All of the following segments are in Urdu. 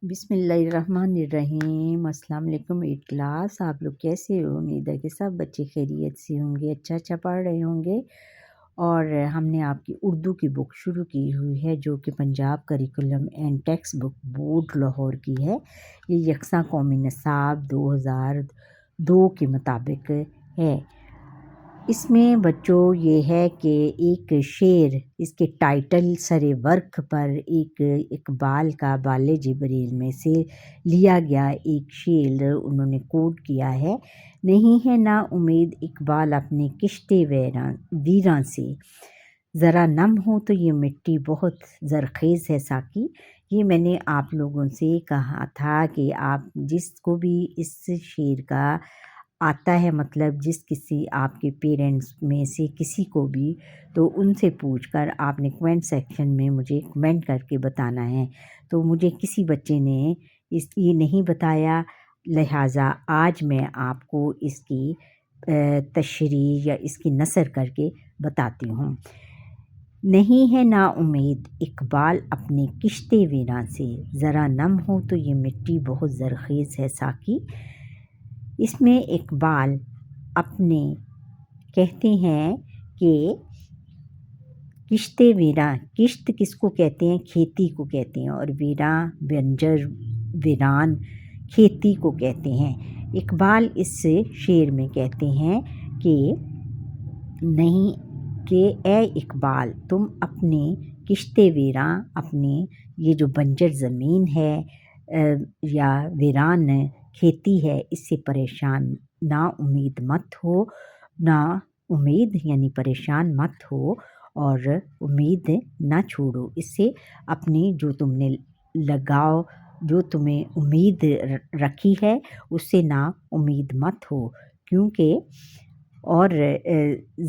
بسم اللہ الرحمن الرحیم۔ السلام علیکم ایٹ کلاس، آپ لوگ کیسے ہو؟ امید ہے کہ سب بچے خیریت سے ہوں گے، اچھا پڑھ رہے ہوں گے۔ اور ہم نے آپ کی اردو کی بک شروع کی ہوئی ہے جو کہ Punjab curriculum and text book board Lahore کی ہے۔ یہ یکساں قومی نصاب 2002 کے مطابق ہے۔ اس میں بچوں یہ ہے کہ ایک شعر، اس کے ٹائٹل سر ورق پر ایک اقبال کا بال جبریل میں سے لیا گیا ایک شعر انہوں نے کوٹ کیا ہے۔ نہیں ہے نا امید اقبال اپنے کشت ویراں سے، ذرا نم ہو تو یہ مٹی بہت زرخیز ہے ساقی۔ یہ میں نے آپ لوگوں سے کہا تھا کہ آپ جس کو بھی اس شعر کا آتا ہے مطلب، جس کسی آپ کے پیرنٹس میں سے کسی کو بھی، تو ان سے پوچھ کر آپ نے کمنٹ سیکشن میں مجھے کمنٹ کر کے بتانا ہے۔ تو مجھے کسی بچے نے یہ نہیں بتایا، لہٰذا آج میں آپ کو اس کی تشریح یا اس کی نثر کر کے بتاتی ہوں۔ نہیں ہے نا امید اقبال اپنے کشت ویراں سے، ذرا نم ہو تو یہ مٹی بہت زرخیز ہے ساقی۔ اس میں اقبال اپنے کہتے ہیں کہ کشت ویراں، کشت کس کو کہتے ہیں؟ کھیتی کو کہتے ہیں، اور ویراں بنجر ویران کھیتی کو کہتے ہیں۔ اقبال اس شعر میں کہتے ہیں کہ نہیں، کہ اے اقبال تم اپنے کشت ویراں، اپنے یہ جو بنجر زمین ہے یا ویران کھیتی ہے، اس سے پریشان نا امید مت ہو، نا امید یعنی پریشان مت ہو، اور امید نہ چھوڑو اس سے، اپنی جو تم نے لگاؤ، جو تمہیں امید رکھی ہے اس سے نا امید مت ہو، کیونکہ اور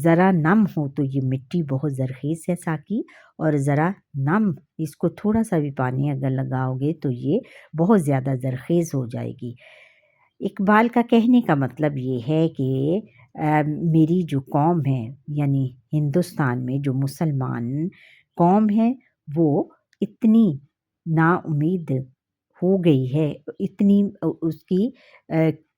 ذرا نم ہو تو یہ مٹی بہت زرخیز ہے ساقی، اور ذرا نم، اس کو تھوڑا سا بھی پانی اگر لگاؤ گے تو یہ بہت زیادہ زرخیز ہو جائے گی۔ اقبال کا کہنے کا مطلب یہ ہے کہ میری جو قوم ہے، یعنی ہندوستان میں جو مسلمان قوم ہے، وہ اتنی نا امید ہو گئی ہے، اتنی اس کی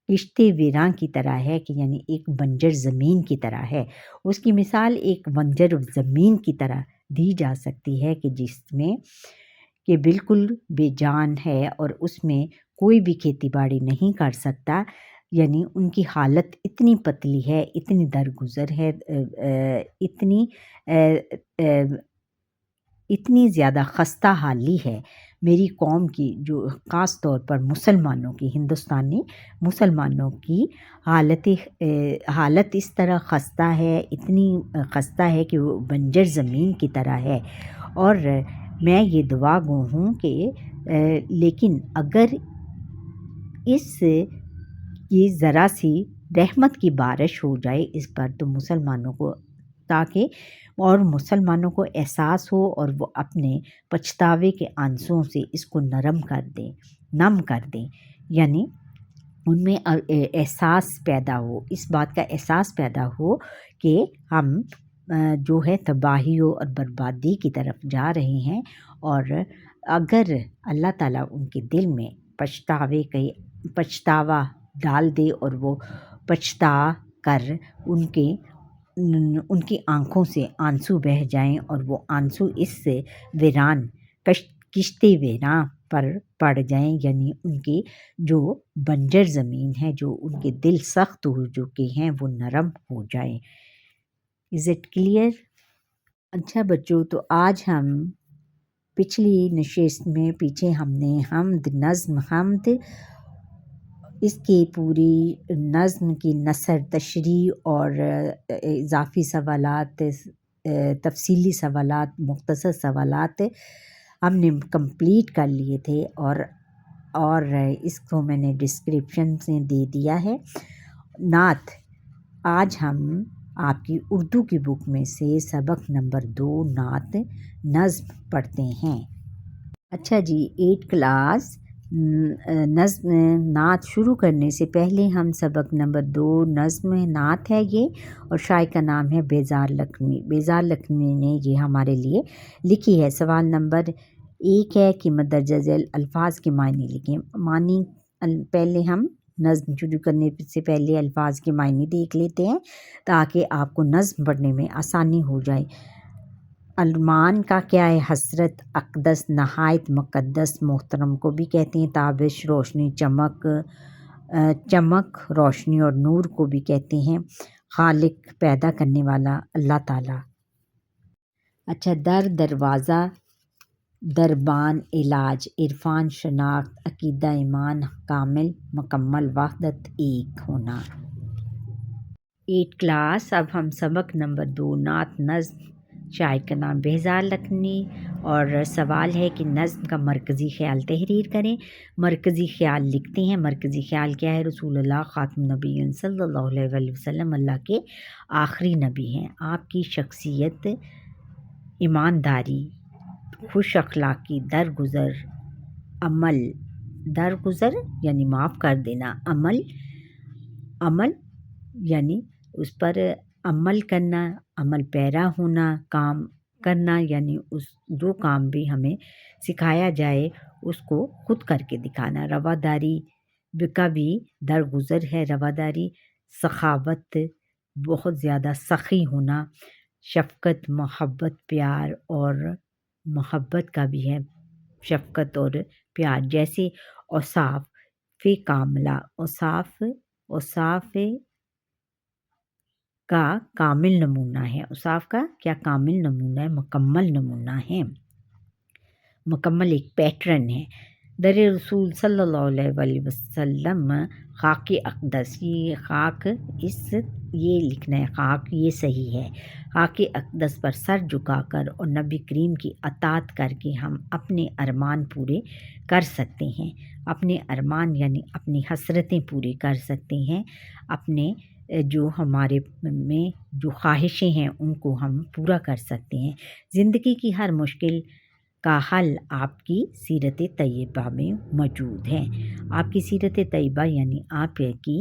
کشت ویراں کی طرح ہے کہ یعنی ایک بنجر زمین کی طرح ہے۔ اس کی مثال ایک بنجر زمین کی طرح دی جا سکتی ہے کہ جس میں کہ بالکل بے جان ہے اور اس میں کوئی بھی کھیتی باڑی نہیں کر سکتا، یعنی ان کی حالت اتنی پتلی ہے، اتنی درگزر ہے، اتنی زیادہ خستہ حالی ہے میری قوم کی، جو خاص طور پر مسلمانوں کی، ہندوستانی مسلمانوں کی حالت اس طرح خستہ ہے، اتنی خستہ ہے کہ وہ بنجر زمین کی طرح ہے۔ اور میں یہ دعا گو ہوں کہ لیکن اگر یہ ذرا سی رحمت کی بارش ہو جائے اس پر تو مسلمانوں کو، تاکہ اور مسلمانوں کو احساس ہو اور وہ اپنے پچھتاوے کے آنسوؤں سے اس کو نم کر دیں، یعنی ان میں احساس پیدا ہو، اس بات کا احساس پیدا ہو کہ ہم جو ہے تباہیوں اور بربادی کی طرف جا رہے ہیں، اور اگر اللہ تعالیٰ ان کے دل میں پچھتاوا ڈال دے اور وہ پچھتا کر ان کی آنکھوں سے آنسو بہہ جائیں، اور وہ آنسو اس سے کشت ویراں پر پڑ جائیں، یعنی ان کی جو بنجر زمین ہے، جو ان کے دل سخت ہو چکے ہیں، وہ نرم ہو جائیں۔ Is it clear? اچھا بچوں، تو آج ہم پچھلی نشست میں پیچھے ہم نے نظم حمد، اس کی پوری نظم کی نثر، تشریح اور اضافی سوالات، تفصیلی سوالات، مختصر سوالات ہم نے کمپلیٹ کر لیے تھے، اور اس کو میں نے ڈسکرپشن سے دے دیا ہے۔ نعت آج ہم آپ کی اردو کی بک میں سے سبق نمبر 2 نعت نظم پڑھتے ہیں۔ اچھا جی، 8 کلاس نظم نعت شروع کرنے سے پہلے ہم سبق نمبر 2 نظم نعت ہے یہ، اور شاعر کا نام ہے بیزار لکھمی۔ بیزار لکھمی نے یہ ہمارے لیے لکھی ہے۔ سوال نمبر ایک ہے کہ مندرجہ ذیل الفاظ کے معنی لکھیں۔ پہلے ہم نظم شروع کرنے سے پہلے الفاظ کے معنی دیکھ لیتے ہیں تاکہ آپ کو نظم پڑھنے میں آسانی ہو جائے۔ ارمان کا کیا ہے؟ حسرت، اقدس نہایت مقدس، محترم کو بھی کہتے ہیں، تابش روشنی، چمک روشنی اور نور کو بھی کہتے ہیں، خالق پیدا کرنے والا اللہ تعالیٰ۔ اچھا، دروازہ، دربان علاج، عرفان شناخت، عقیدہ ایمان، کامل مکمل، وحدت ایک ہونا۔ 8 کلاس۔ اب ہم سبق نمبر 2 نعت نظم، شاعر کا نام بہزاد لکھنوی، اور سوال ہے کہ نظم کا مرکزی خیال تحریر کریں۔ مرکزی خیال لکھتے ہیں۔ مرکزی خیال کیا ہے؟ رسول اللہ خاتم النبیین صلی اللہ علیہ وآلہ وسلم اللہ کے آخری نبی ہیں۔ آپ کی شخصیت ایمانداری، خوش اخلاقی، درگزر، عمل، درگزر یعنی معاف کر دینا، عمل یعنی اس پر عمل کرنا، عمل پیرا ہونا، کام کرنا یعنی جو کام بھی ہمیں سکھایا جائے اس کو خود کر کے دکھانا۔ رواداری کا بھی درگزر ہے رواداری۔ سخاوت، بہت زیادہ سخی ہونا۔ شفقت، محبت، پیار اور محبت کا بھی ہے، شفقت اور پیار۔ جیسے اوصاف کاملہ، اوصاف کا کامل نمونہ ہے، اوصاف کا کیا کامل نمونہ ہے، مکمل نمونہ ہے، مکمل ایک پیٹرن ہے۔ در رسول صلی اللہ علیہ وآلہ وسلم خاک اقدس، یہ خاک یہ لکھنا ہے، خاک یہ صحیح ہے۔ خاک اقدس پر سر جھکا کر اور نبی کریم کی اطاعت کر کے ہم اپنے ارمان پورے کر سکتے ہیں۔ اپنے ارمان یعنی اپنی حسرتیں پوری کر سکتے ہیں، اپنے جو ہمارے میں جو خواہشیں ہیں ان کو ہم پورا کر سکتے ہیں۔ زندگی کی ہر مشکل کا حل آپ کی سیرت طیبہ میں موجود ہے۔ آپ کی سیرت طیبہ یعنی آپ کی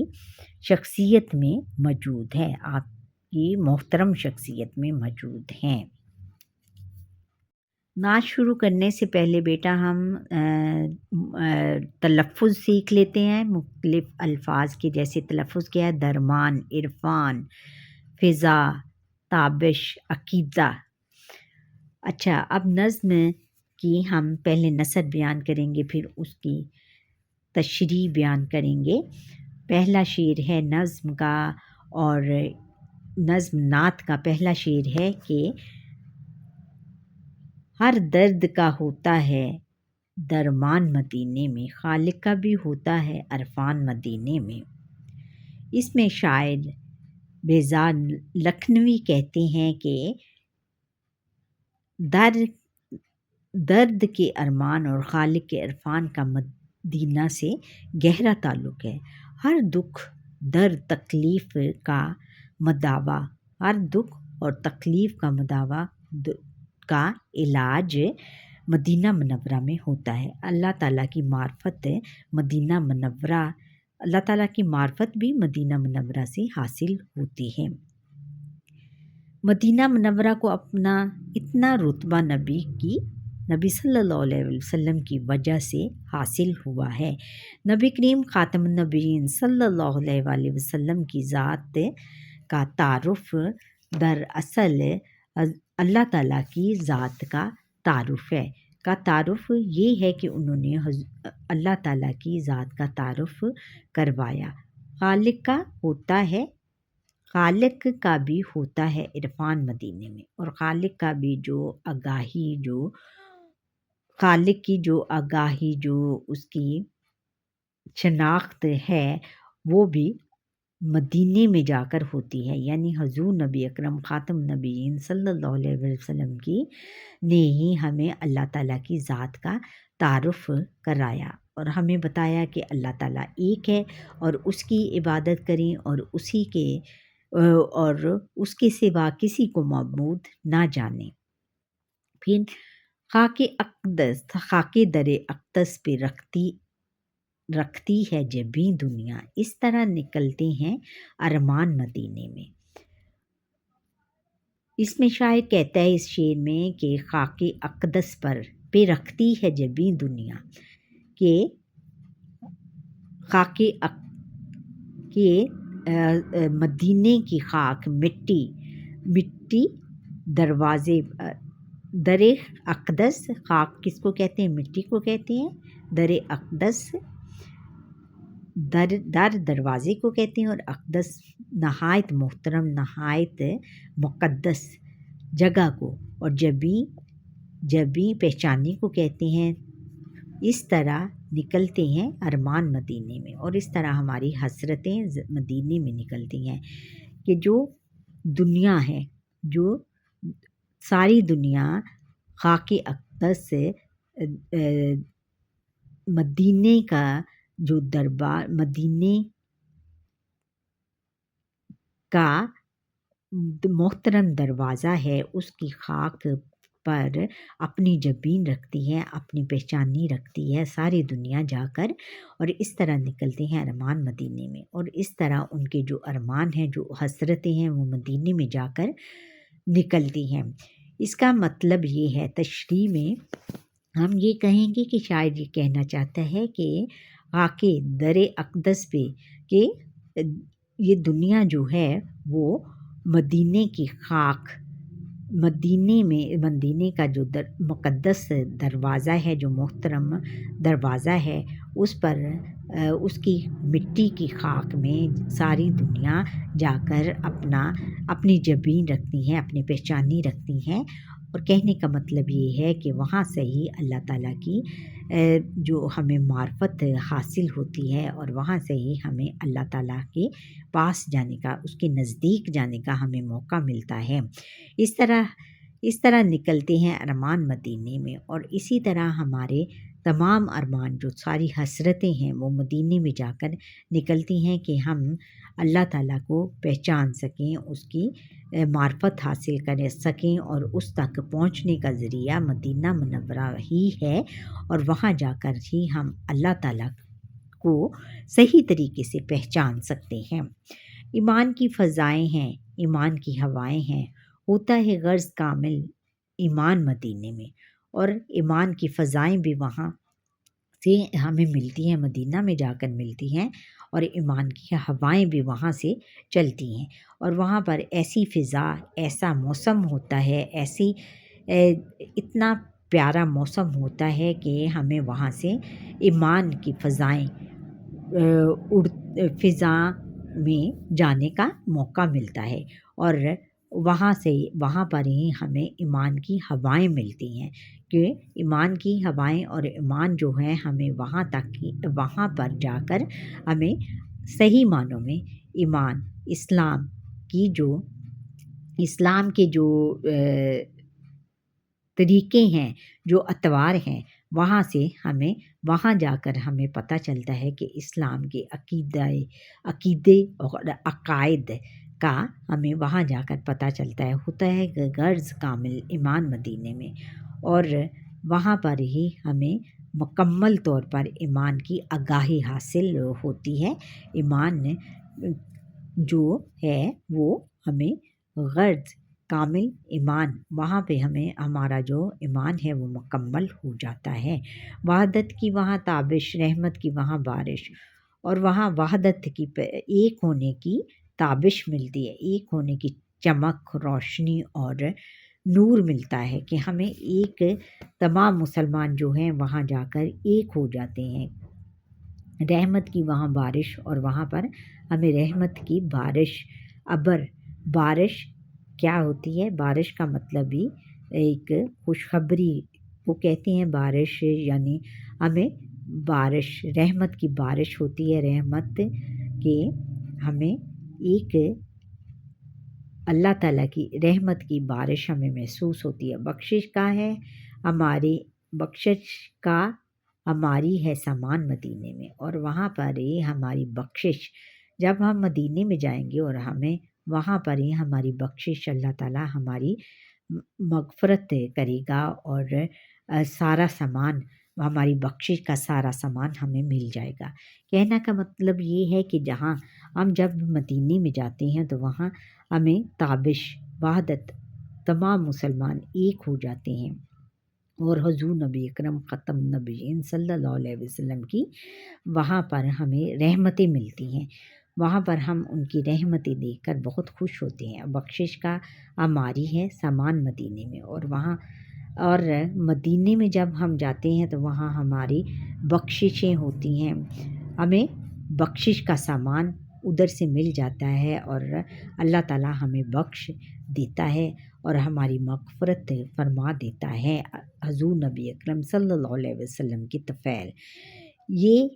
شخصیت میں موجود ہے، آپ کی محترم شخصیت میں موجود ہیں۔ نعت شروع کرنے سے پہلے بیٹا ہم تلفظ سیکھ لیتے ہیں مختلف الفاظ کے، جیسے تلفظ کیا ہے؟ درمان، عرفان، فضا، تابش، عقیدہ۔ اچھا، اب نظم کی ہم پہلے نثر بیان کریں گے، پھر اس کی تشریح بیان کریں گے۔ پہلا شعر ہے نظم کا، اور نظم نعت کا پہلا شعر ہے کہ ہر درد کا ہوتا ہے درمان مدینے میں، خالق کا بھی ہوتا ہے عرفان مدینے میں۔ اس میں شاعر بہزاد لکھنوی کہتے ہیں کہ درد کے ارمان اور خالق کے عرفان کا مدینہ سے گہرا تعلق ہے۔ ہر دکھ، درد، تکلیف کا مداوا، ہر دکھ اور تکلیف کا مداوا کا علاج مدینہ منورہ میں ہوتا ہے۔ اللہ تعالیٰ کی معرفت بھی مدینہ منورہ سے حاصل ہوتی ہے۔ مدینہ منورہ کو اپنا اتنا رتبہ نبی صلی اللہ علیہ وسلم کی وجہ سے حاصل ہوا ہے۔ نبی کریم خاتم النبیین صلی اللہ علیہ وآلہ وسلم کی ذات کا تعارف دراصل اللہ تعالیٰ کی ذات کا تعارف ہے۔ یہ ہے کہ انہوں نے اللہ تعالیٰ کی ذات کا تعارف کروایا۔ خالق کا بھی ہوتا ہے عرفان مدینے میں، اور خالق کی جو آگاہی جو اس کی شناخت ہے وہ بھی مدینے میں جا کر ہوتی ہے، یعنی حضور نبی اکرم خاتم النبیین صلی اللہ علیہ وسلم نے ہی ہمیں اللہ تعالیٰ کی ذات کا تعارف کرایا اور ہمیں بتایا کہ اللہ تعالیٰ ایک ہے اور اس کی عبادت کریں اور اس کے سوا کسی کو معبود نہ جانیں۔ پھر خاک در اقدس پہ رکھتی ہے جبیں دنیا، اس طرح نکلتے ہیں ارمان مدینے میں۔ اس میں شاعر کہتا ہے اس شعر میں کہ خاک اقدس پر پہ رکھتی ہے جبیں دنیا کہ خاک کہ مدینے کی خاک مٹی دروازے در اقدس، خاک کس کو کہتے ہیں؟ مٹی کو کہتے ہیں. در اقدس در دروازے کو کہتے ہیں، اور اقدس نہایت محترم، نہایت مقدس جگہ کو، اور جبیں پہچاننے کو کہتے ہیں. اس طرح نکلتے ہیں ارمان مدینے میں، اور اس طرح ہماری حسرتیں مدینے میں نکلتی ہیں کہ جو دنیا ہے، جو ساری دنیا خاک اقدس مدینے کا جو دربار، مدینے کا محترم دروازہ ہے، اس کی خاک پر اپنی جبین رکھتی ہے، اپنی پہچانی رکھتی ہے ساری دنیا جا کر، اور اس طرح نکلتے ہیں ارمان مدینے میں. اور اس طرح ان کے جو ارمان ہیں، جو حسرتیں ہیں، وہ مدینے میں جا کر نکلتی ہیں. اس کا مطلب یہ ہے، تشریح میں ہم یہ کہیں گے کہ شاعر یہ کہنا چاہتا ہے کہ خاک در اقدس پہ کہ یہ دنیا جو ہے وہ مدینے کی خاک، مدینے کا جو مقدس دروازہ ہے، جو محترم دروازہ ہے، اس پر اس کی مٹی کی خاک میں ساری دنیا جا کر اپنی جبین رکھتی ہیں، اپنی پہچانی رکھتی ہیں. اور کہنے کا مطلب یہ ہے کہ وہاں سے ہی اللہ تعالیٰ کی جو ہمیں معرفت حاصل ہوتی ہے، اور وہاں سے ہی ہمیں اللہ تعالیٰ کے پاس جانے کا، اس کے نزدیک جانے کا ہمیں موقع ملتا ہے. اس طرح نکلتے ہیں ارمان مدینے میں، اور اسی طرح ہمارے تمام ارمان، جو ساری حسرتیں ہیں، وہ مدینے میں جا کر نکلتی ہیں کہ ہم اللہ تعالیٰ کو پہچان سکیں، اس کی معرفت حاصل کر سکیں، اور اس تک پہنچنے کا ذریعہ مدینہ منورہ ہی ہے، اور وہاں جا کر ہی ہم اللہ تعالیٰ کو صحیح طریقے سے پہچان سکتے ہیں. ایمان کی فضائیں ہیں، ایمان کی ہوائیں ہیں، ہوتا ہے غرض کامل ایمان مدینے میں. اور ایمان کی فضائیں بھی وہاں سے ہمیں ملتی ہیں، مدینہ میں جا کر ملتی ہیں، اور ایمان کی ہوائیں بھی وہاں سے چلتی ہیں. اور وہاں پر ایسی فضا، ایسا موسم ہوتا ہے، اتنا پیارا موسم ہوتا ہے کہ ہمیں وہاں سے ایمان کی فضائیں فضا میں جانے کا موقع ملتا ہے، اور وہاں پر ہی ہمیں ایمان کی ہوائیں ملتی ہیں کہ ایمان کی ہوائیں اور ایمان جو ہے ہمیں وہاں پر جا کر ہمیں صحیح معنوں میں ایمان، اسلام کے جو طریقے ہیں، جو اطوار ہیں، وہاں جا کر ہمیں پتہ چلتا ہے کہ اسلام کے عقیدے اور عقائد کا ہمیں وہاں جا کر پتہ چلتا ہے. ہوتا ہے غرض کامل ایمان مدینے میں، اور وہاں پر ہی ہمیں مکمل طور پر ایمان کی آگاہی حاصل ہوتی ہے. ایمان جو ہے وہ ہمیں غرض کامل ایمان، وہاں پہ ہمارا جو ایمان ہے وہ مکمل ہو جاتا ہے. وحدت کی وہاں تابش، رحمت کی وہاں بارش، اور وہاں وحدت کی ایک ہونے کی تابش ملتی ہے، ایک ہونے کی چمک، روشنی اور نور ملتا ہے کہ ہمیں تمام مسلمان جو ہیں وہاں جا کر ایک ہو جاتے ہیں. رحمت کی وہاں بارش، اور وہاں پر ہمیں رحمت کی بارش کیا ہوتی ہے؟ بارش کا مطلب بھی ایک خوشخبری کو کہتے ہیں. بارش یعنی ہمیں رحمت کی بارش ہوتی ہے. رحمت کے ہمیں ایک اللہ تعالیٰ کی رحمت کی بارش ہمیں محسوس ہوتی ہے. بخشش کا ہماری ہے سامان مدینے میں، اور وہاں پر ہی ہماری بخشش، جب ہم مدینے میں جائیں گے اور ہمیں وہاں پر ہی ہماری بخشش، اللہ تعالیٰ ہماری مغفرت کرے گا، اور سارا سامان، ہماری بخشش کا سارا سامان ہمیں مل جائے گا. کہنے کا مطلب یہ ہے کہ ہم جب مدینے میں جاتے ہیں تو وہاں ہمیں تابش، وحدت، تمام مسلمان ایک ہو جاتے ہیں، اور حضور نبی اکرم ختم نبیین صلی اللہ علیہ وسلم کی وہاں پر ہمیں رحمتیں ملتی ہیں، وہاں پر ہم ان کی رحمتیں دیکھ کر بہت خوش ہوتے ہیں۔ بخشش کا ہماری ہے سامان مدینے میں، اور وہاں اور مدینے میں جب ہم جاتے ہیں تو وہاں ہماری بخششیں ہوتی ہیں، ہمیں بخشش کا سامان ادھر سے مل جاتا ہے، اور اللہ تعالیٰ ہمیں بخش دیتا ہے اور ہماری مغفرت فرما دیتا ہے حضور نبی اکرم صلی اللہ علیہ وسلم کی طفیل۔ یہ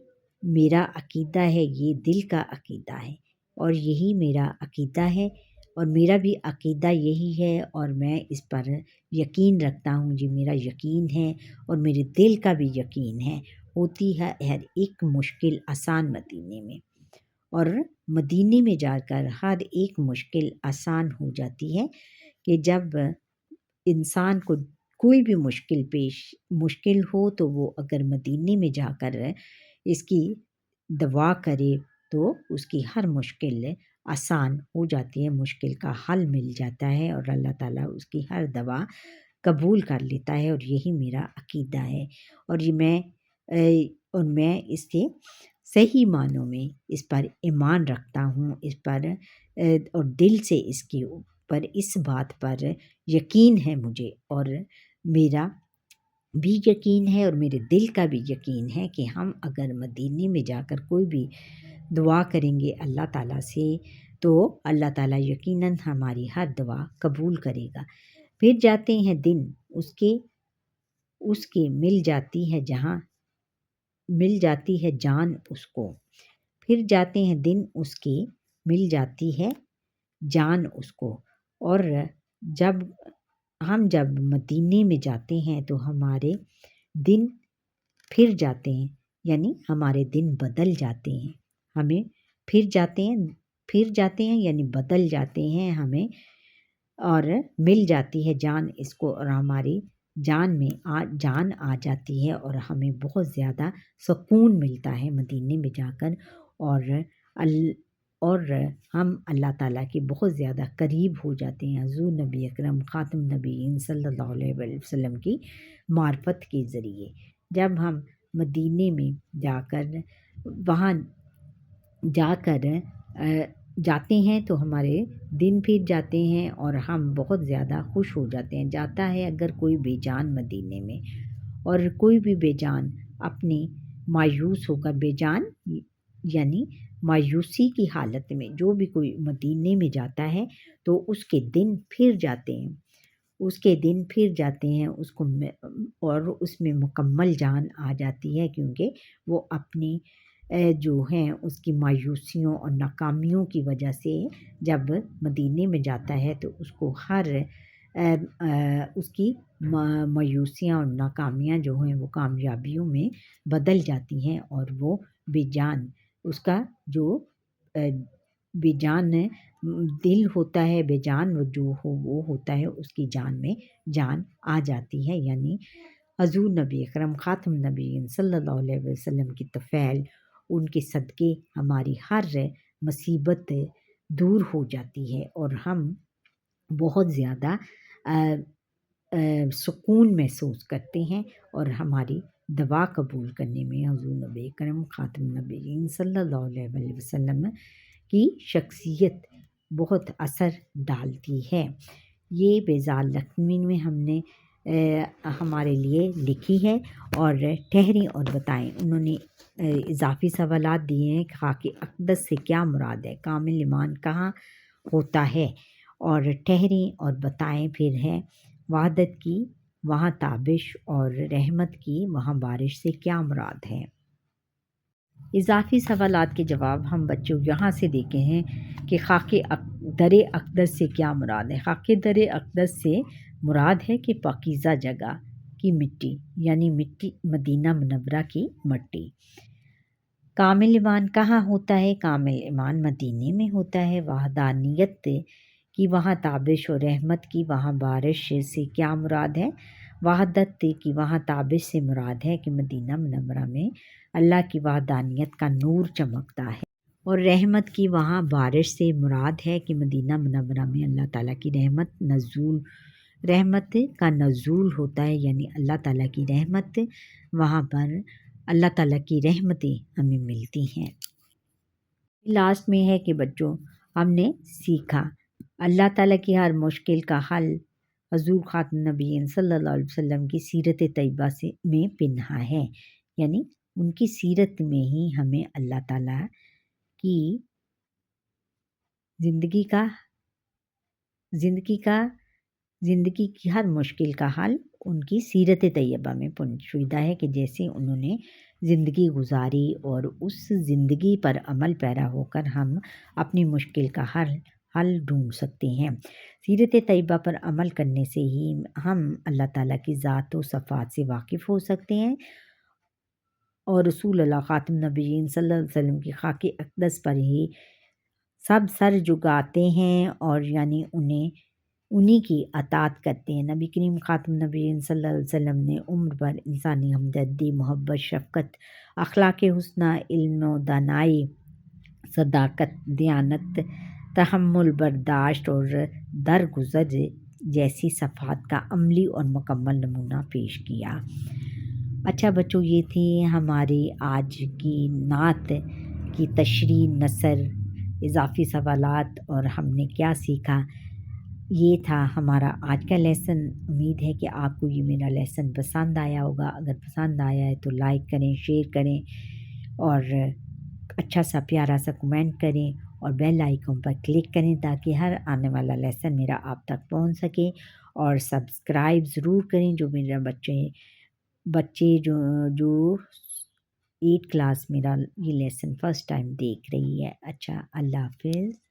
میرا عقیدہ ہے، یہ دل کا عقیدہ ہے، اور یہی میرا عقیدہ ہے، اور میرا بھی عقیدہ یہی ہے، اور میں اس پر یقین رکھتا ہوں، جی میرا یقین ہے اور میرے دل کا بھی یقین ہے۔ ہوتی ہے ہر ایک مشکل آسان مدینے میں، اور مدینے میں جا کر ہر ایک مشکل آسان ہو جاتی ہے، کہ جب انسان کو کوئی بھی مشکل ہو تو وہ اگر مدینے میں جا کر اس کی دعا کرے تو اس کی ہر مشکل آسان ہو جاتی ہے، مشکل کا حل مل جاتا ہے، اور اللہ تعالیٰ اس کی ہر دعا قبول کر لیتا ہے، اور یہی میرا عقیدہ ہے، اور میں اس کے صحیح معنوں میں اس پر ایمان رکھتا ہوں، اس پر اور دل سے اس کے اوپر اس بات پر یقین ہے مجھے، اور میرا بھی یقین ہے اور میرے دل کا بھی یقین ہے کہ ہم اگر مدینے میں جا کر کوئی بھی دعا کریں گے اللہ تعالیٰ سے تو اللہ تعالیٰ یقیناً ہماری ہر دعا قبول کرے گا۔ پھر جاتے ہیں دن اس کے مل جاتی ہے جان اس کو، پھر جاتے ہیں دن اس کے مل جاتی ہے جان اس کو، اور جب مدینے میں جاتے ہیں تو ہمارے دن پھر جاتے ہیں، یعنی ہمارے دن بدل جاتے ہیں، ہمیں پھر جاتے ہیں یعنی بدل جاتے ہیں ہمیں، اور مل جاتی ہے جان اس کو، اور ہماری جان میں جان آ جاتی ہے، اور ہمیں بہت زیادہ سکون ملتا ہے مدینے میں جا کر، اور ہم اللہ تعالیٰ کے بہت زیادہ قریب ہو جاتے ہیں حضور نبی اکرم خاتم نبیین صلی اللہ علیہ وسلم کی معرفت کے ذریعے۔ جب ہم مدینے میں وہاں جا کر جاتے ہیں تو ہمارے دن پھر جاتے ہیں اور ہم بہت زیادہ خوش ہو جاتے ہیں۔ جاتا ہے اگر کوئی بے جان مدینے میں، اور کوئی بھی بے جان اپنی مایوس ہو کر، بے جان یعنی مایوسی کی حالت میں جو بھی کوئی مدینے میں جاتا ہے تو اس کے دن پھر جاتے ہیں، اور اس میں مکمل جان آ جاتی ہے، کیونکہ وہ اپنی جو ہیں اس کی مایوسیوں اور ناکامیوں کی وجہ سے جب مدینے میں جاتا ہے تو اس کو اس کی مایوسیاں اور ناکامیاں جو ہیں وہ کامیابیوں میں بدل جاتی ہیں، اور وہ بے جان، اس کا جو بے جان دل ہوتا ہے، بے جان جو وہ ہوتا ہے، اس کی جان میں جان آ جاتی ہے، یعنی حضور نبی اکرم خاتم نبیین صلی اللہ علیہ وسلم کی طفیل، ان کے صدقے ہماری ہر مصیبت دور ہو جاتی ہے، اور ہم بہت زیادہ سکون محسوس کرتے ہیں، اور ہماری دعا قبول کرنے میں حضور نبی اکرم خاتم نبیین صلی اللہ علیہ وسلم کی شخصیت بہت اثر ڈالتی ہے۔ یہ بیزار لکھنوی میں ہم نے ہمارے لیے لکھی ہے، اور ٹھہریں اور بتائیں، انہوں نے اضافی سوالات دیے ہیں کہ خاک اقدس سے کیا مراد ہے، کامل ایمان کہاں ہوتا ہے، اور ٹھہریں اور بتائیں پھر ہے وحدت کی وہاں تابش اور رحمت کی وہاں بارش سے کیا مراد ہے۔ اضافی سوالات کے جواب ہم بچوں یہاں سے دیکھے ہیں کہ خاک در اقدس سے کیا مراد ہے۔ خاک در اقدس سے مراد ہے کہ پاکیزہ جگہ کی مٹی، یعنی مدینہ منورہ کی مٹی۔ کامل ایمان کہاں ہوتا ہے؟ کامل ایمان مدینے میں ہوتا ہے۔ وحدانیت کی وہاں تابش اور رحمت کی وہاں بارش سے کیا مراد ہے؟ وحدت کی وہاں تابش سے مراد ہے کہ مدینہ منورہ میں اللہ کی وحدانیت کا نور چمکتا ہے، اور رحمت کی وہاں بارش سے مراد ہے کہ مدینہ منورہ میں اللہ تعالیٰ کی رحمت رحمت کا نزول ہوتا ہے، یعنی اللہ تعالیٰ کی رحمت، وہاں پر اللہ تعالیٰ کی رحمتیں ہمیں ملتی ہیں۔ لاسٹ میں ہے کہ بچوں ہم نے سیکھا اللہ تعالیٰ کی ہر مشکل کا حل حضور خاتم نبیین صلی اللہ علیہ وسلم کی سیرت طیبہ سے میں پنہا ہے، یعنی ان کی سیرت میں ہی ہمیں اللہ تعالیٰ کی زندگی کی ہر مشکل کا حل ان کی سیرت طیبہ میں پوشیدہ ہے کہ جیسے انہوں نے زندگی گزاری، اور اس زندگی پر عمل پیرا ہو کر ہم اپنی مشکل کا حل ڈھونڈ سکتے ہیں۔ سیرت طیبہ پر عمل کرنے سے ہی ہم اللہ تعالیٰ کی ذات و صفات سے واقف ہو سکتے ہیں، اور رسول اللہ خاتم نبیین صلی اللہ علیہ وسلم کی خاک اقدس پر ہی سب سر جھکاتے ہیں، اور یعنی انہی کی اطاعت کرتے ہیں۔ نبی کریم خاتم نبیین صلی اللہ علیہ وسلم نے عمر بھر انسانی ہمدردی، محبت، شفقت، اخلاق حسنہ، علم و دانائی، صداقت، دیانت، تحمل، برداشت اور درگزر جیسی صفات کا عملی اور مکمل نمونہ پیش کیا۔ اچھا بچوں، یہ تھی ہماری آج کی نعت کی تشریح، نثر، اضافی سوالات اور ہم نے کیا سیکھا۔ یہ تھا ہمارا آج کا لیسن۔ امید ہے کہ آپ کو یہ میرا لیسن پسند آیا ہوگا۔ اگر پسند آیا ہے تو لائک کریں، شیئر کریں، اور اچھا سا پیارا سا کمنٹ کریں، اور بیل آئیکن پر کلک کریں تاکہ ہر آنے والا لیسن میرا آپ تک پہنچ سکے، اور سبسکرائب ضرور کریں جو میرا بچے جو 8 کلاس میرا یہ لیسن فرسٹ ٹائم دیکھ رہی ہے۔ اچھا، اللہ حافظ۔